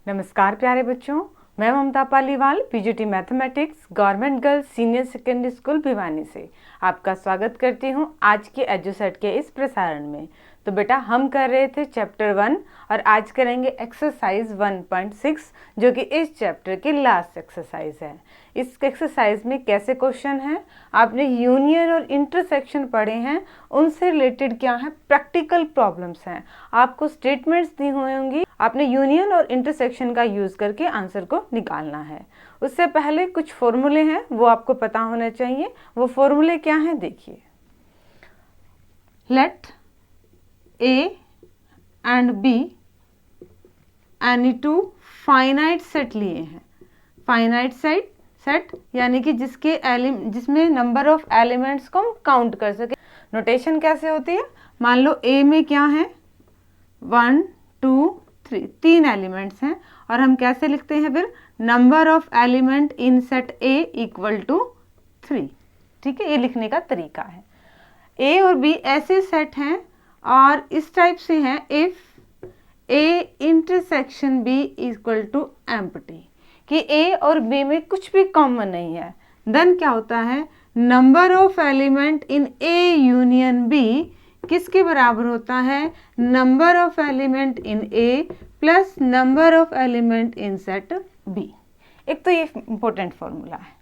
नमस्कार प्यारे बच्चों, मैं Mamta Paliwal PGT mathematics government girls senior secondary school Bhiwani से आपका स्वागत करती हूं आज के एजुसेट के इस प्रसारण में। तो बेटा हम कर रहे थे चैप्टर 1 और आज करेंगे एक्सरसाइज 1.6 जो कि इस चैप्टर की लास्ट एक्सरसाइज है। इस एक्सरसाइज में कैसे क्वेश्चन हैं, आपने यूनियन और इंटरसेक्शन पढ़े हैं, उनसे रिलेटेड क्या है प्रैक्टिकल प्रॉब्लम्स हैं। आपको स्टेटमेंट्स दी हुई होंगी, आपने यूनियन और इंटरसेक्शन का यूज करके आंसर को निकालना है। उससे पहले कुछ फॉर्मूले हैं वो आपको पता होने चाहिए। वो फॉर्मूले क्या हैं देखिए। Let A and B any two finite set लिए हैं। फाइनाइट सेट यानी कि जिसमें नंबर ऑफ एलिमेंट्स को हम काउंट कर सके। नोटेशन कैसे होती है, मान लो A में क्या है 1 2 3 3 एलिमेंट्स हैं और हम कैसे लिखते हैं फिर number of element in set A equal to 3। ठीक है, ये लिखने का तरीका है। A और B ऐसे सेट हैं और इस टाइप से हैं if A intersection B equal to empty, कि A और B में कुछ भी कॉमन नहीं है। देन क्या होता है number of element in A union B किसके बराबर होता है number of element in A plus number of element in set B। एक तो ये इंपॉर्टेंट फॉर्मूला है।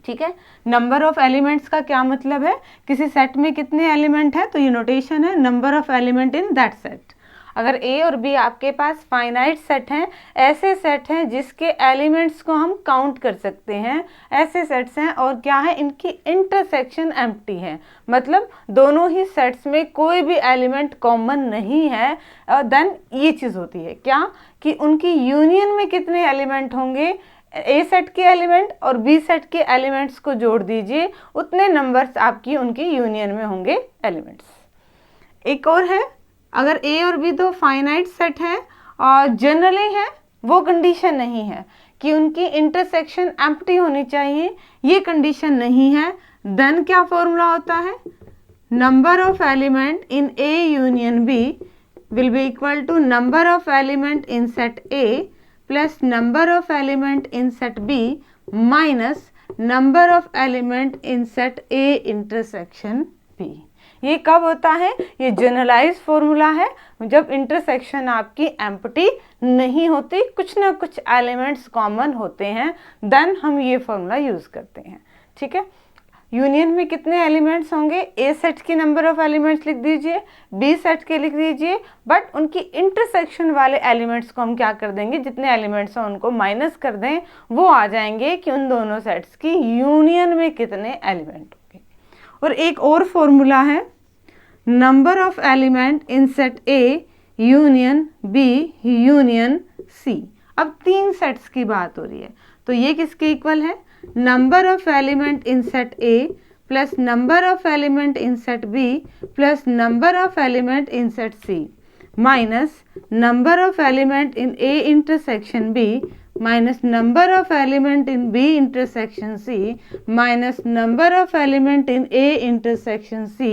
ठीक है, नंबर ऑफ एलिमेंट्स का क्या मतलब है, किसी सेट में कितने एलिमेंट है तो ये नोटेशन है number of element in that set. अगर A और B आपके पास फाइनाइट सेट हैं, ऐसे सेट हैं जिसके एलिमेंट्स को हम काउंट कर सकते हैं, ऐसे सेट्स हैं और क्या है इनकी इंटरसेक्शन एम्प्टी है, मतलब दोनों ही सेट्स में कोई भी एलिमेंट कॉमन नहीं है। देन ये चीज़ होती है क्या कि उनकी यूनियन में कितने एलिमेंट होंगे, A सेट के एलिमेंट और B सेट के एलिमेंट्स को जोड़ दीजिए, उतने नंबर्स आपकी उनकी यूनियन में होंगे एलिमेंट्स। एक और है, अगर A और B दो फाइनाइट सेट हैं और जनरली है, वो कंडीशन नहीं है कि उनकी इंटरसेक्शन एम्प्टी होनी चाहिए, ये कंडीशन नहीं है। देन क्या फॉर्मूला होता है number of element in A union B will be equal to number of element in set A plus number of element in set B minus number of element in set A intersection B। ये कब होता है, ये generalise formula है जब intersection आपकी empty नहीं होती, कुछ ना कुछ एलिमेंट्स कॉमन होते हैं, देन हम ये फॉर्मूला यूज करते हैं। ठीक है, यूनियन में कितने एलिमेंट्स होंगे, A सेट के नंबर ऑफ एलिमेंट्स लिख दीजिए, B सेट के लिख दीजिए, बट उनकी इंटरसेक्शन वाले एलिमेंट्स को हम क्या कर देंगे, जितने एलिमेंट्स हैं उनको माइनस कर दें, वो आ जाएंगे कि उन दोनों सेट्स की यूनियन में कितने एलिमेंट होंगे। और एक और फॉर्मूला है number of element in set A union B union C। अब 3 सेट्स की बात हो रही है तो ये किसके इक्वल है number of element in set A plus number of element in set B plus number of element in set C minus number of element in A intersection B minus number of element in B intersection C minus number of element in A intersection C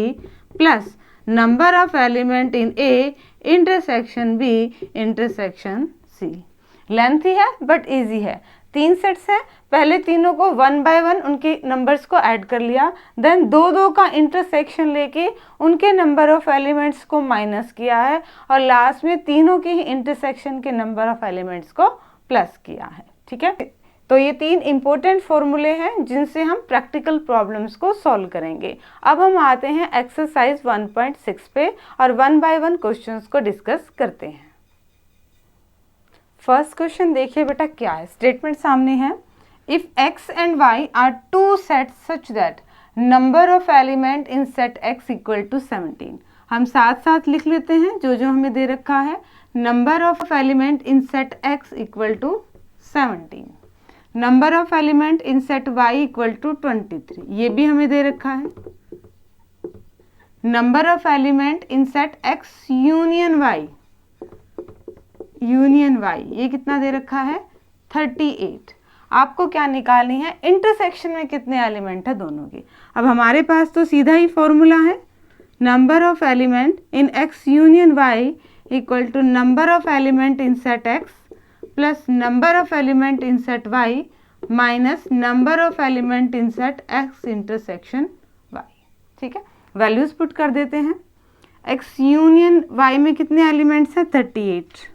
plus number of element in A intersection B intersection C। Lengthy है but easy है। 3 sets हैं, पहले तीनों को 1 bye 1 उनके numbers को add कर लिया, देन 2 का इंटरसेक्शन लेके उनके नंबर ऑफ एलिमेंट्स को माइनस किया है और लास्ट में तीनों के ही इंटरसेक्शन के नंबर ऑफ एलिमेंट्स को प्लस किया है। ठीक है, तो ये 3 इंपॉर्टेंट फॉर्मूले हैं जिनसे हम प्रैक्टिकल प्रॉब्लम्स को सॉल्व करेंगे। अब हम आते हैं एक्सरसाइज 1.6 पे और 1 बाय 1 क्वेश्चंस को डिस्कस करते हैं। फर्स्ट क्वेश्चन देखिए बेटा क्या है, स्टेटमेंट सामने है if x and y are 2 sets such that number of element in set x equal to 17। हम साथ साथ लिख लेते हैं जो जो हमें दे रखा है। Number of element in set x equal to 17, number of element in set y equal to 23, ये भी हमें दे रखा है। Number of element in set x union y, ये कितना दे रखा है 38। आपको क्या निकालनी है, इंटरसेक्शन में कितने एलिमेंट है दोनों के। अब हमारे पास तो सीधा ही फॉर्मूला है number of element in x union y equal to number of element in set x plus number of element in set Y minus number of element in set X intersection Y. ठीक है, values put कर देते हैं। X union Y में कितने elements हैं 38,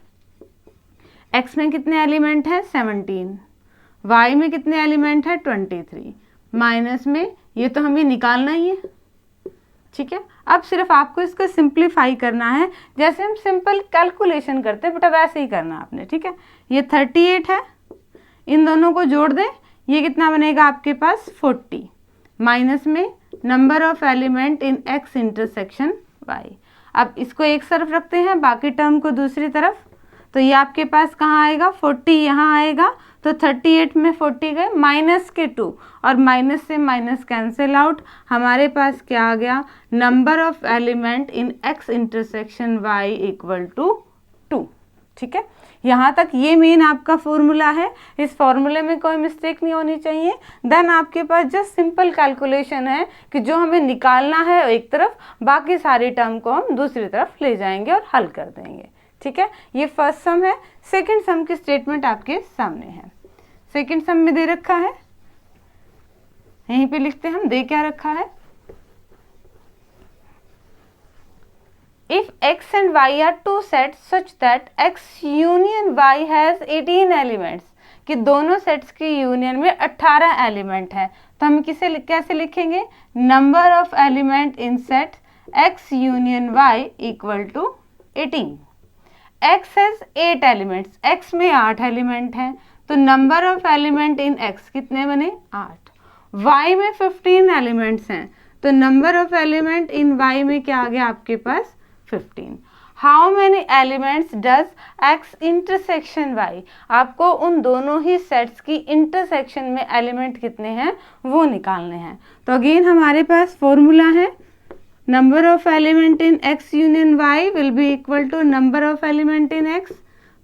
x में कितने एलिमेंट हैं 17, वाई में कितने एलिमेंट हैं 23, माइनस में ये तो हमें निकालना ही है। ठीक है, अब सिर्फ आपको इसको सिंप्लीफाई करना है, जैसे हम सिंपल कैलकुलेशन करते हैं बेटा वैसे ही करना आपने। ठीक है, ये 38 है, इन दोनों को जोड़ दें, ये कितना बनेगा आपके पास 40, माइनस में number of element in X intersection Y. अब इसको एक तरफ रखते हैं, बाकी टर्म को दूसरी तरफ, तो ये आपके पास कहाँ आएगा 40 यहाँ आएगा, तो 38 में 40 गए, माइनस के 2 और माइनस से माइनस कैंसिल आउट, हमारे पास क्या आ गया number of element in X intersection Y equal to 2। ठीक है, यहाँ तक ये मेन आपका फॉर्मूला है, इस फॉर्मूले में कोई मिस्टेक नहीं होनी चाहिए। देन आपके पास जस्ट सिंपल कैलकुलेशन है कि जो हमें निकालना है एक तरफ, बाकी सारी टर्म को हम दूसरी तरफ ले जाएंगे और हल कर देंगे। ठीक है, ये फर्स्ट सम है। सेकंड सम की स्टेटमेंट आपके सामने है। सेकंड सम में दे रखा है, यहीं पे लिखते हैं हम, दे क्या रखा है, if x and y are two sets such that x union y has 18 elements, कि दोनों सेट्स की यूनियन में 18 एलिमेंट है, तो हम कैसे लिखेंगे number of element in set x union y equal to 18। x has 8 elements, x में 8 एलिमेंट हैं, तो number of element in x कितने बने 8। y में 15 एलिमेंट्स हैं, तो number of element in y में क्या आ गया आपके पास 15। How many elements does x intersection y, आपको उन दोनों ही सेट्स की इंटरसेक्शन में एलिमेंट कितने हैं वो निकालने हैं। तो अगेन हमारे पास फॉर्मूला है, number of element in x union y will be equal to number of element in x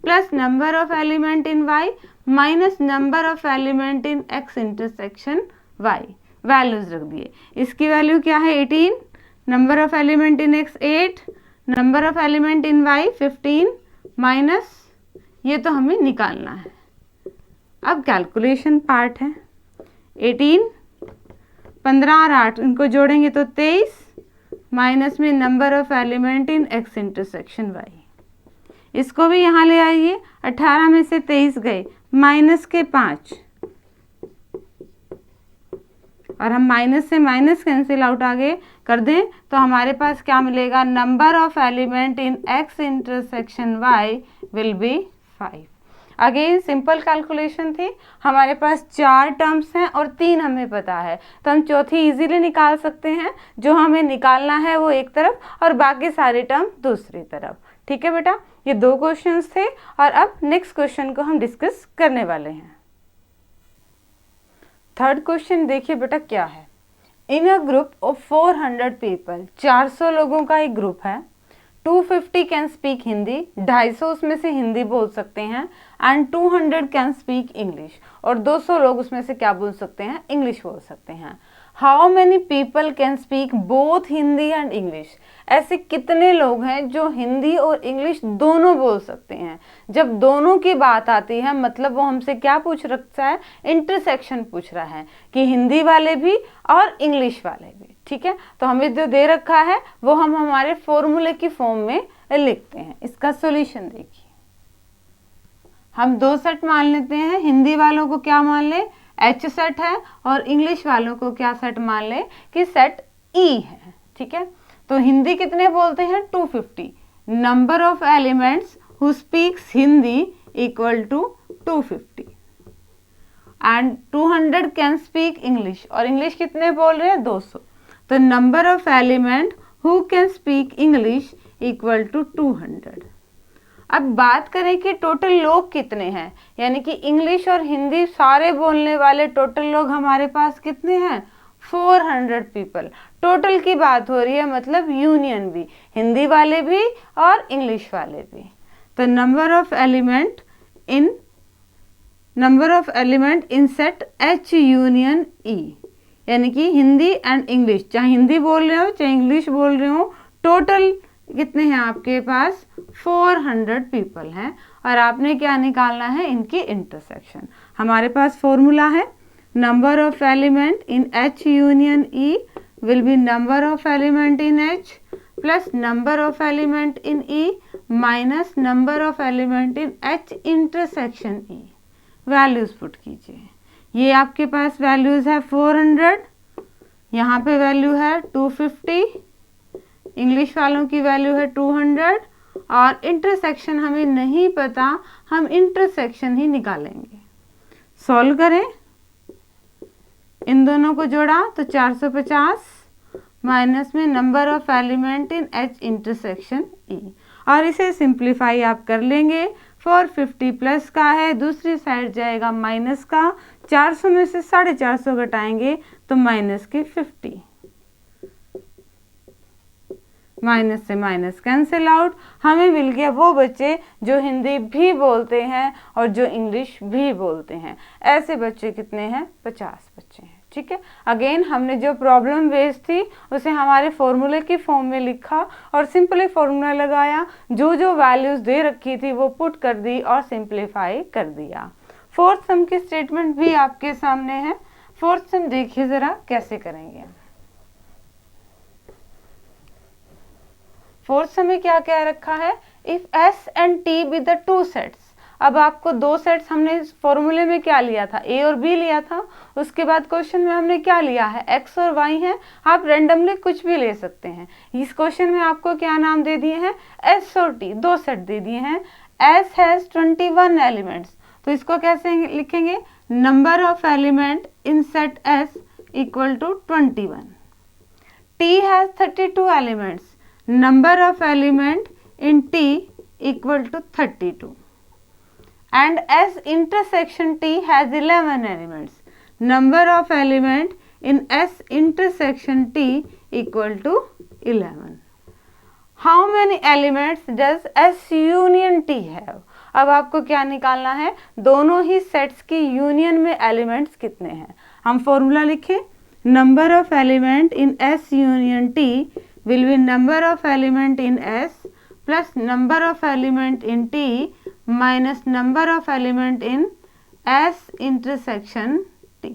plus number of element in y minus number of element in x intersection y। Values रख दिए, इसकी value क्या है 18, number of element in x 8, number of element in y 15, minus ये तो हमें निकालना है। अब कैलकुलेशन पार्ट है, 18, 15 और 8 इनको जोड़ेंगे तो 23, माइनस में number of element in x intersection y। इसको भी यहाँ ले आइए, 18 में से 23 गए, माइनस के 5 और हम माइनस से माइनस कैंसिल आउट आगे कर दें तो हमारे पास क्या मिलेगा number of element in x intersection y will B 5। Again simple calculation थी, हमारे पास 4 टर्म्स हैं और 3 हमें पता है, तो हम चौथी इजीली निकाल सकते हैं। जो हमें निकालना है वो एक तरफ और बाकी सारे टर्म दूसरी तरफ। ठीक है बेटा, ये 2 क्वेश्चंस थे और अब नेक्स्ट क्वेश्चन को हम डिस्कस करने वाले हैं। थर्ड क्वेश्चन देखिए बेटा क्या है, इन अ ग्रुप ऑफ 400 पीपल, 400 लोगों का एक ग्रुप है, 250 कैन स्पीक हिंदी, 250 उसमें से हिंदी बोल सकते हैं, एंड 200 कैन स्पीक इंग्लिश, और 200 लोग उसमें से क्या बोल सकते हैं इंग्लिश बोल सकते हैं। How many people can speak both Hindi and English, ऐसे कितने लोग हैं जो हिंदी और इंग्लिश दोनों बोल सकते हैं। जब दोनों की बात आती है मतलब वो हमसे क्या पूछ रखता है, इंटरसेक्शन पूछ रहा है कि हिंदी वाले भी और इंग्लिश वाले भी। ठीक है, तो हमें जो दे रखा है वो हम हमारे फॉर्मूले की फॉर्म में लिखते हैं। इसका सॉल्यूशन देखिए, हम 2 सेट मान लेते हैं, हिंदी वालों को क्या मान ले H सेट है और इंग्लिश वालों को क्या सेट मान ले कि सेट E है। ठीक है, तो हिंदी कितने बोलते हैं 250, number of elements who speaks Hindi equal to 250 and 200 can speak English, और इंग्लिश कितने बोल रहे हैं 200, तो number of element who can speak English equal to 200। अब बात करें कि टोटल लोग कितने हैं, यानी कि इंग्लिश और हिंदी सारे बोलने वाले टोटल लोग हमारे पास कितने हैं 400 पीपल। टोटल की बात हो रही है मतलब यूनियन भी, हिंदी वाले भी और इंग्लिश वाले भी। तो number of element in set H union E, यानी कि हिंदी एंड इंग्लिश, चाहे हिंदी बोल रहे हो चाहे इंग्लिश बोल रहे हो, टोटल कितने हैं आपके पास 400 पीपल हैं। और आपने क्या निकालना है, इनकी इंटरसेक्शन। हमारे पास फॉर्मूला है number of element in H union E will be number of element in H plus number of element in E minus number of element in H intersection E। Values put कीजिए। ये आपके पास values है 400, यहाँ पे value है 250, English वालों की value है 200 और इंटरसेक्शन हमें नहीं पता, हम इंटरसेक्शन ही निकालेंगे। सॉल्व करें, इन दोनों को जोड़ा तो 450 माइनस में number of element in H intersection E और इसे सिंप्लीफाई आप कर लेंगे। 450 प्लस का है, दूसरी साइड जाएगा माइनस का, 400 में से 450 घटाएंगे तो माइनस के 50, माइनस से माइनस कैंसिल आउट। हमें मिल गया वो बच्चे जो हिंदी भी बोलते हैं और जो इंग्लिश भी बोलते हैं। ऐसे बच्चे कितने हैं, 50 बच्चे हैं। ठीक है, अगेन हमने जो प्रॉब्लम बेस्ड थी उसे हमारे फॉर्मूले की फॉर्म में लिखा और सिंपली फॉर्मूला लगाया, जो जो वैल्यूज दे रखी थी वो पुट कर दी और सिंप्लीफाई कर दिया। फोर्थ सम की स्टेटमेंट भी आपके सामने है। फोर्थ सम देखिए जरा कैसे करेंगे। फोर्थ सम में क्या क्या रखा है, if S and T be the two sets. अब आपको दो सेट्स, हमने इस फॉर्मूले में क्या लिया था, A और B लिया था। उसके बाद क्वेश्चन में हमने क्या लिया है, X और Y है। आप रैंडमली कुछ भी ले सकते हैं। इस क्वेश्चन में आपको क्या नाम दे दिए हैं, S और T, दो सेट दे दिए हैं। S हैज 21 एलिमेंट्स, तो इसको कैसे लिखेंगे, number of element in set S equal to 21। T has 32 elements, number of element in T equal to 32 and S intersection T has 11 elements, number of element in S intersection T equal to 11. How many elements does S union T have? अब आपको क्या निकालना है, दोनों ही sets की union में elements कितने हैं। हम फॉर्मूला लिखें, number of element in S union T will be number of element in S plus number of element in T minus number of element in S intersection T।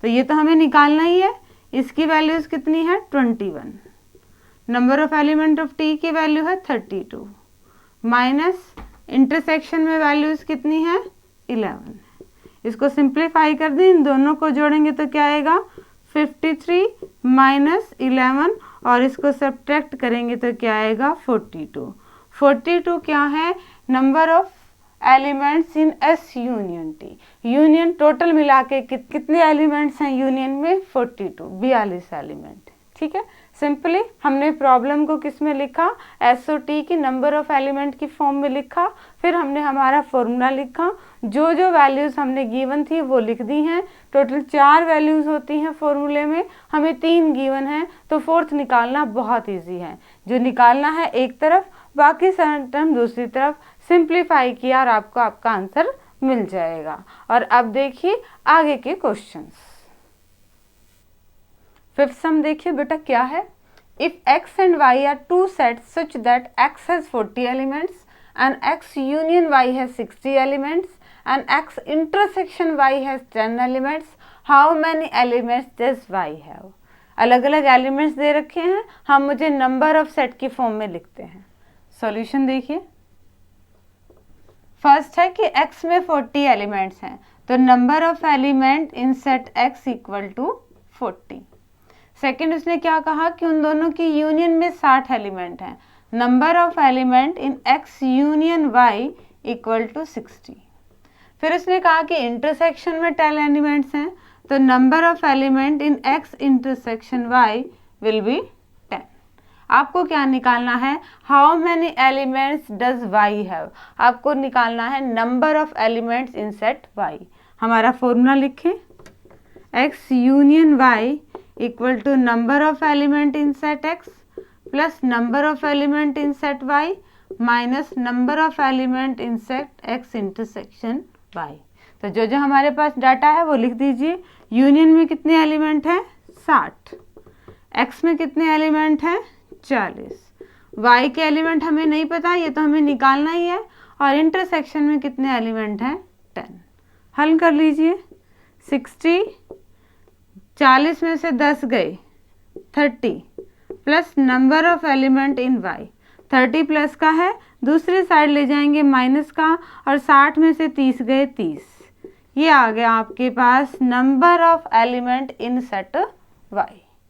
तो ये तो हमें निकालना ही है। इसकी वैल्यूज कितनी है, 21। Number of element of T की वैल्यू है 32 माइनस इंटरसेक्शन में वैल्यूज कितनी है, 11। इसको सिंप्लीफाई कर दें, इन दोनों को जोड़ेंगे तो क्या आएगा, 53 माइनस 11 और इसको सब्ट्रैक्ट करेंगे तो क्या आएगा, 42। 42 क्या है, number of elements in S union T। Union total मिला के कितने एलिमेंट्स हैं यूनियन में, 42, 42 एलिमेंट। ठीक है, सिंपली हमने प्रॉब्लम को किस में लिखा, S और T की नंबर ऑफ एलिमेंट की फॉर्म में लिखा। फिर हमने हमारा फॉर्मूला लिखा, जो जो वैल्यूज हमने गिवन थी वो लिख दी हैं। टोटल 4 वैल्यूज होती हैं फॉर्मूले में, हमें 3 गिवन हैं, तो फोर्थ निकालना बहुत इजी है। जो निकालना है एक तरफ, बाकी सारे टर्म दूसरी तरफ, सिंप्लीफाई किया और आपको आपका आंसर मिल जाएगा। और अब देखिए आगे के क्वेश्चंस। फिफ्थ सम देखिए बेटा क्या है, if X and Y are two sets such that X has 40 elements and X union Y has 60 elements and X intersection Y has 10 elements, how many elements does Y have. अलग अलग elements दे रखे हैं, हम मुझे number of set की form में लिखते हैं। सॉल्यूशन देखिए, फर्स्ट है कि X में 40 एलिमेंट्स हैं, तो number of element in set X equal to 40। Second उसने क्या कहा कि उन दोनों की यूनियन में 60 एलिमेंट हैं, number of element in X union Y equal to 60। फिर उसने कहा कि इंटरसेक्शन में 10 एलिमेंट्स हैं, तो number of element in X intersection Y will be 10। आपको क्या निकालना है, how many elements does Y have. आपको निकालना है number of elements in set Y। हमारा फॉर्मूला लिखें, X union Y equal to number of element in set X plus number of element in set Y minus number of element in set X intersection Y। तो जो जो हमारे पास data है वो लिख दीजिए। यूनियन में कितने एलिमेंट हैं, 60। X में कितने एलिमेंट हैं, 40। Y के एलिमेंट हमें नहीं पता, ये तो हमें निकालना ही है। और इंटरसेक्शन में कितने एलिमेंट हैं 10। हल कर लीजिए। 60, 40 में से 10 गए 30 plus number of element in y, 30 plus का है, दूसरी साइड ले जाएंगे माइनस का, और 60 में से 30 गए 30। ये आ गया आपके पास number of element in set y।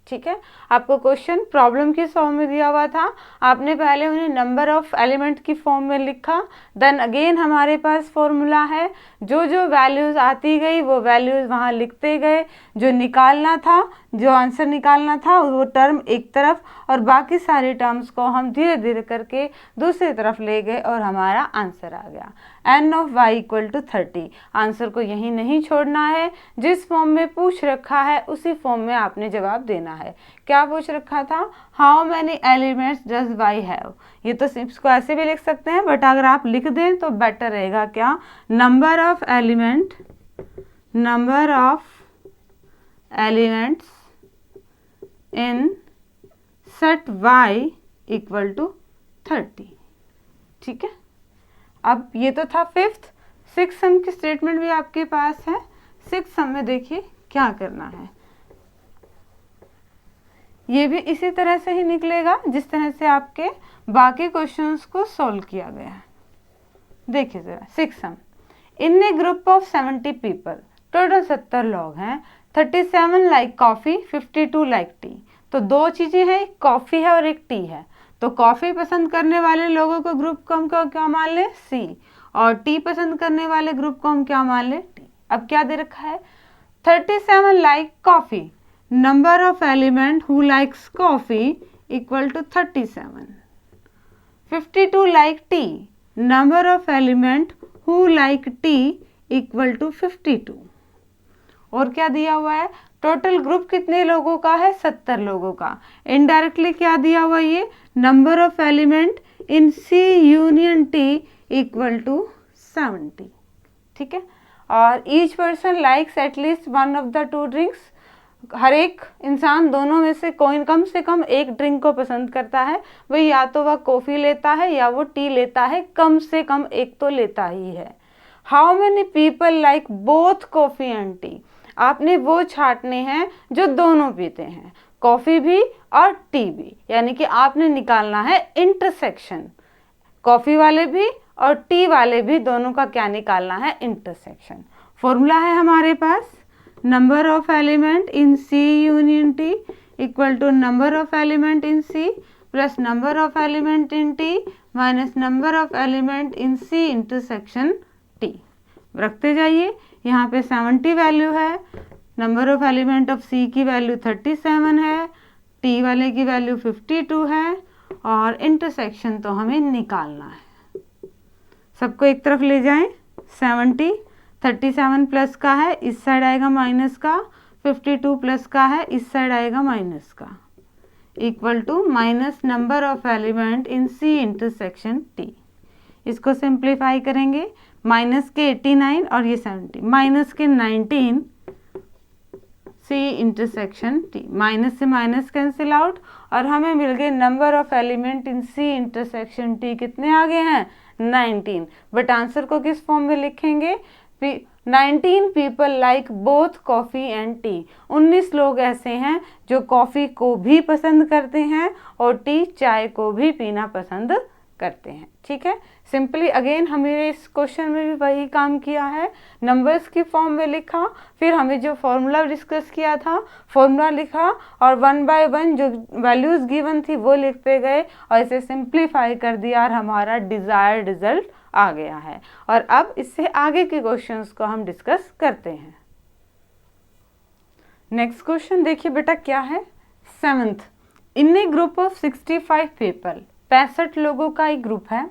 ठीक है, आपको क्वेश्चन प्रॉब्लम की फॉर्म में दिया हुआ था, आपने पहले उन्हें नंबर ऑफ एलिमेंट की फॉर्म में लिखा, देन अगेन हमारे पास फॉर्मूला है, जो जो वैल्यूज आती गई वो वैल्यूज वहाँ लिखते गए, जो निकालना था, जो आंसर निकालना था वो टर्म एक तरफ, और बाकी सारे टर्म्स को हम धीरे धीरे करके दूसरी तरफ ले गए और हमारा आंसर आ गया n of y equal to 30। Answer को यहीं नहीं छोड़ना है, जिस फॉर्म में पूछ रखा है उसी फॉर्म में आपने जवाब देना है। क्या पूछ रखा था, how many elements does y have. ये तो इसको ऐसे भी लिख सकते हैं, बट अगर आप लिख दें तो बेटर रहेगा। क्या, number of elements in set y equal to 30। ठीक है, अब ये तो था फिफ्थ। सिक्स सम की स्टेटमेंट भी आपके पास है। सिक्स सम में देखिए क्या करना है, ये भी इसी तरह से ही निकलेगा जिस तरह से आपके बाकी क्वेश्चंस को सॉल्व किया गया है। देखिए जरा, six some, in A group of 70 people, total 70 लोग हैं, 37 लाइक कॉफ़ी, 52 लाइक टी। तो दो चीज़ें हैं, एक कॉफ़ी है और एक टी है। तो कॉफ़ी पसंद करने वाले लोगों को ग्रुप को हम क्या मान लें, सी, और टी पसंद करने वाले ग्रुप को हम क्या मान लें, टी। अब क्या दे रखा है, 37 like coffee, number of element who likes coffee equal to 37। 52 like tea, number of element who like tea equal to 52। और क्या दिया हुआ है, टोटल ग्रुप कितने लोगों का है, 70 लोगों का। इनडायरेक्टली क्या दिया हुआ, ये number of element in C union T equal to 70। ठीक है, और each person likes at least one of the two drinks. हर एक इंसान दोनों में से कोई कम से कम एक ड्रिंक को पसंद करता है, वही या तो वह कॉफ़ी लेता है या वो टी लेता है, कम से कम एक तो लेता ही है। How many people like both coffee and T. आपने वो छांटने हैं जो दोनों पीते हैं, कॉफ़ी भी और टी भी, यानी कि आपने निकालना है इंटरसेक्शन। कॉफ़ी वाले भी और टी वाले भी, दोनों का क्या निकालना है, इंटरसेक्शन। फॉर्मूला है हमारे पास, number of element in C union T equal to number of element in C plus number of element in T minus number of element in C intersection T. रखते जाइए, यहाँ पे 70 वैल्यू है, number of element of C की value 37 है, T वाले की value 52 है, और इंटरसेक्शन तो हमें निकालना है। सबको एक तरफ ले जाएं, 70, 37 प्लस का है, इस साइड आएगा माइनस का, 52 प्लस का है, इस साइड आएगा माइनस का, equal to minus number of element in C intersection T. इसको सिंप्लीफाई करेंगे, माइनस के 89 और ये 70, माइनस के 19 सी इंटरसेक्शन टी, माइनस से माइनस कैंसिल आउट, और हमें मिल गए number of element in C intersection T कितने आ गए हैं, 19। बट आंसर को किस फॉर्म में लिखेंगे, 19 people like both coffee and T. 19 लोग ऐसे हैं जो कॉफ़ी को भी पसंद करते हैं और टी, चाय को भी पीना पसंद करते हैं। ठीक है, सिंपली अगेन हमें इस क्वेश्चन में भी वही काम किया है, नंबर्स की फॉर्म में लिखा, फिर हमें जो फॉर्मूला डिस्कस किया था फॉर्मूला लिखा, और वन बाय वन जो वैल्यूज गिवन थी वो लिखते गए, और इसे सिंप्लीफाई कर दिया और हमारा डिजायर्ड रिजल्ट आ गया है। और अब इससे आगे के क्वेश्चंस को हम डिस्कस करते हैं। नेक्स्ट क्वेश्चन देखिए बेटा क्या है, 7th, in A group of 65 people, 65 लोगों का एक ग्रुप है,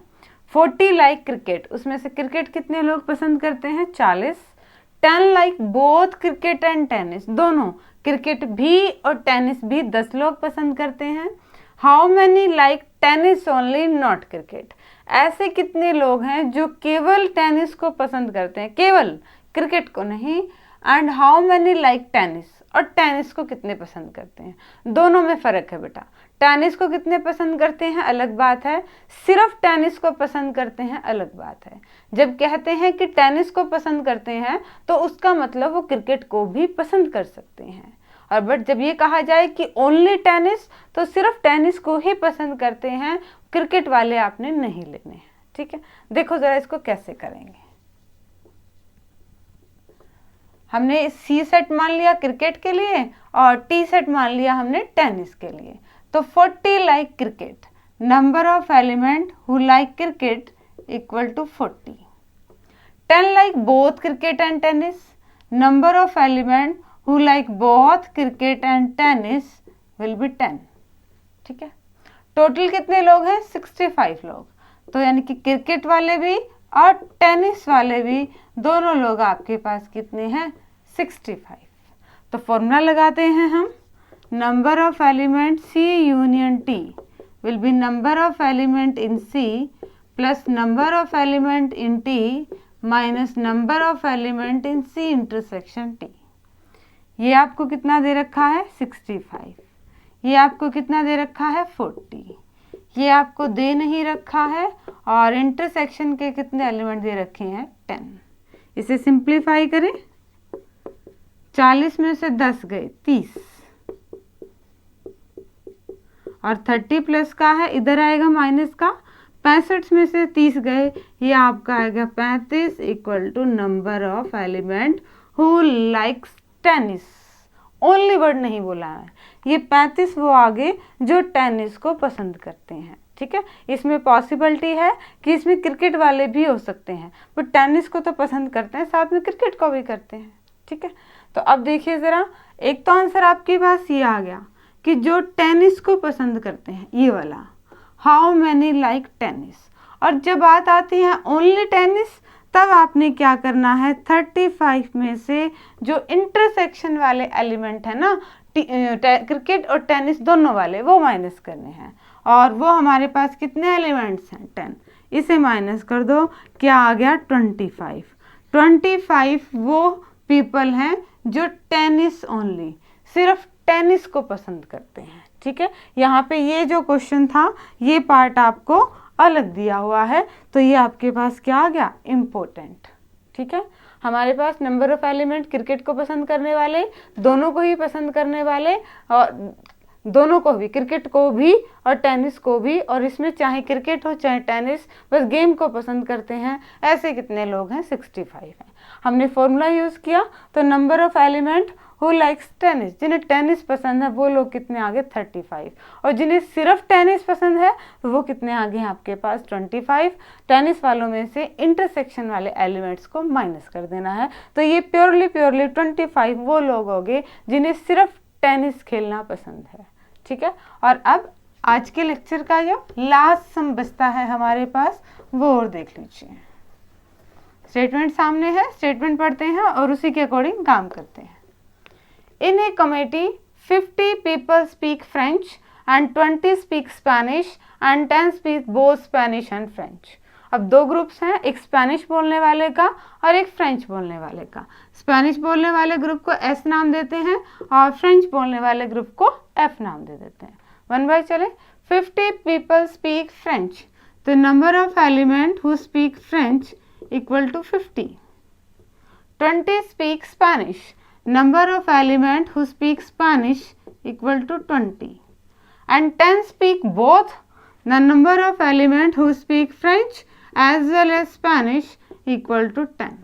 40 लाइक क्रिकेट, उसमें से क्रिकेट कितने लोग पसंद करते हैं, 40, 10 like both cricket and tennis, दोनों क्रिकेट भी और टेनिस भी 10 लोग पसंद करते हैं। How many like tennis only not cricket, ऐसे कितने लोग हैं जो केवल टेनिस को पसंद करते हैं, केवल क्रिकेट को नहीं। And how many like tennis, और टेनिस को कितने पसंद करते हैं, दोनों में फ़र्क है बेटा। टेनिस को कितने पसंद करते हैं अलग बात है, सिर्फ टेनिस को पसंद करते हैं अलग बात है। जब कहते हैं कि टेनिस को पसंद करते हैं तो उसका मतलब वो क्रिकेट को भी पसंद कर सकते हैं, और बट जब ये कहा जाए कि ओनली टेनिस, तो सिर्फ टेनिस को ही पसंद करते हैं, क्रिकेट वाले आपने नहीं लेने हैं। ठीक है, देखो जरा इसको कैसे करेंगे। हमने सी सेट मान लिया क्रिकेट के लिए और टी सेट मान लिया हमने टेनिस के लिए। तो 40 like cricket, number of element who like cricket equal to 40। 10 like both cricket and tennis, number of element who like both cricket and tennis will be 10। ठीक है, टोटल कितने लोग हैं? 65 लोग। तो यानी कि क्रिकेट वाले भी और टेनिस वाले भी दोनों लोग आपके पास कितने हैं? 65। तो फॉर्मूला लगाते हैं हम, number of element C union T will be number of element in C plus number of element in T minus number of element in C intersection T. ये आपको कितना दे रखा है? 65। ये आपको कितना दे रखा है? 40। ये आपको दे नहीं रखा है, और इंटरसेक्शन के कितने एलिमेंट दे रखे हैं? 10। इसे सिंप्लीफाई करें, 40 में से 10 गए 30, और 30 प्लस का है इधर आएगा माइनस का, 65 में से 30 गए, ये आपका आएगा 35 equal to number of element who likes tennis. Only word नहीं बोला है, ये 35 वो आगे जो टेनिस को पसंद करते हैं। ठीक है, इसमें पॉसिबिलिटी है कि इसमें क्रिकेट वाले भी हो सकते हैं, पर टेनिस को तो पसंद करते हैं, साथ में क्रिकेट को भी करते हैं। ठीक है, तो अब देखिए ज़रा, एक तो आंसर आपके पास ये आ गया कि जो टेनिस को पसंद करते हैं, ये वाला, हाउ मैनी लाइक टेनिस। और जब बात आती है ओनली टेनिस, तब आपने क्या करना है? 35 में से जो इंटरसेक्शन वाले एलिमेंट है ना, क्रिकेट और टेनिस दोनों वाले, वो माइनस करने हैं। और वो हमारे पास कितने एलिमेंट्स हैं? 10। इसे माइनस कर दो, क्या आ गया? 25। 25 वो पीपल हैं जो टेनिस ओनली, सिर्फ टेनिस को पसंद करते हैं। ठीक है, यहाँ पे ये जो क्वेश्चन था, ये पार्ट आपको अलग दिया हुआ है, तो ये आपके पास क्या आ गया? इम्पोर्टेंट। ठीक है, हमारे पास नंबर ऑफ एलिमेंट क्रिकेट को पसंद करने वाले, दोनों को ही पसंद करने वाले, और दोनों को भी, क्रिकेट को भी और टेनिस को भी, और इसमें चाहे क्रिकेट हो चाहे टेनिस, बस गेम को पसंद करते हैं, ऐसे कितने लोग हैं? 65 हैं। हमने फॉर्मूला यूज़ किया, तो number of element who likes tennis, जिन्हें टेनिस पसंद है वो लोग कितने आगे? 35। और जिन्हें सिर्फ टेनिस पसंद है तो वो कितने आगे हैं आपके पास? 25। टेनिस वालों में से इंटरसेक्शन वाले एलिमेंट्स को माइनस कर देना है, तो ये प्योरली 25 वो लोग हो गए जिन्हें सिर्फ टेनिस खेलना पसंद है। ठीक है, और अब आज के लेक्चर का जो लास्ट सम बचता है हमारे पास, वो और देख लीजिए। स्टेटमेंट सामने है, स्टेटमेंट पढ़ते हैं और उसी के अकॉर्डिंग काम करते हैं। इन ए committee 50 people speak French and 20 speak Spanish and 10 speak both Spanish and French। अब दो ग्रुप्स हैं, एक स्पेनिश बोलने वाले का और एक फ्रेंच बोलने वाले का। स्पेनिश बोलने वाले ग्रुप को एस नाम देते हैं और फ्रेंच बोलने वाले ग्रुप को एफ नाम दे देते हैं। 1 बाय चले, 50 people speak French, तो number of element who speak French equal to 50। 20 speak Spanish, number of element who speak Spanish equal to 20, and 10 speak both the number of element who speak French as well as Spanish equal to 10.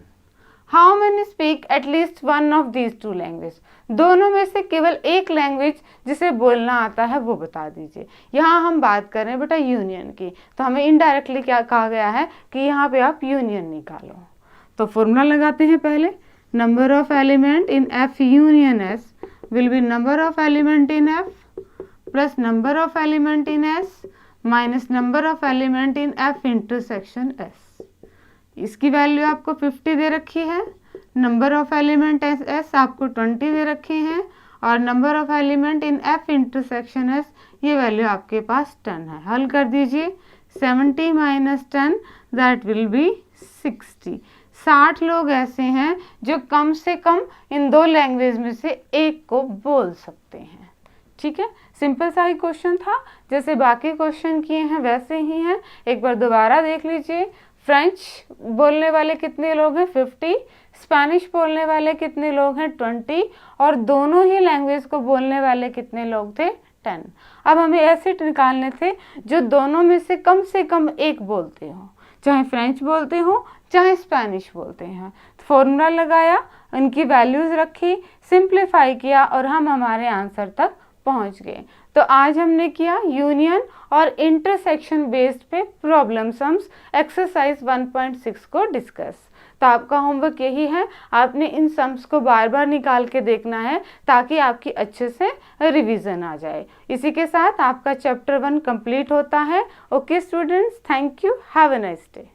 How many speak at least one of these two languages? दोनों में से केवल एक language जिसे बोलना आता है वो बता दीजिए। यहाँ हम बात कर रहे हैं बेटा यूनियन की, तो हमें इनडायरेक्टली क्या कहा गया है कि यहाँ पे आप यूनियन निकालो। तो फॉर्मूला लगाते हैं पहले, number of element in F union S will be number of element in F plus number of element in S minus number of element in F intersection S। इसकी वैल्यू आपको 50 दे रखी है, number of element S आपको 20 दे रखे हैं, और number of element in F intersection S ये value आपके पास 10 है। हल कर दीजिए, 70 माइनस 10 दैट विल बी 60। 60 लोग ऐसे हैं जो कम से कम इन दो लैंग्वेज में से एक को बोल सकते हैं। ठीक है, सिंपल सा ही क्वेश्चन था, जैसे बाकी क्वेश्चन किए हैं वैसे ही हैं। एक बार दोबारा देख लीजिए। फ्रेंच बोलने वाले कितने लोग हैं? 50। स्पेनिश बोलने वाले कितने लोग हैं? 20। और दोनों ही लैंग्वेज को बोलने वाले कितने लोग थे? 10। अब हमें ऐसे निकालने थे जो दोनों में से कम एक बोलते हो, चाहे फ्रेंच बोलते हो चाहे स्पेनिश बोलते हैं। फॉर्मूला लगाया, उनकी वैल्यूज रखी, सिंप्लीफाई किया और हम हमारे आंसर तक पहुंच गए। तो आज हमने किया यूनियन और इंटरसेक्शन बेस्ड पे प्रॉब्लम सम्स एक्सरसाइज 1.6 को डिस्कस। तो आपका होमवर्क यही है, आपने इन सम्स को बार बार निकाल के देखना है ताकि आपकी अच्छे से रिवीजन आ जाए। इसी के साथ आपका चैप्टर 1 कंप्लीट होता है। Okay students, thank you, have a nice day.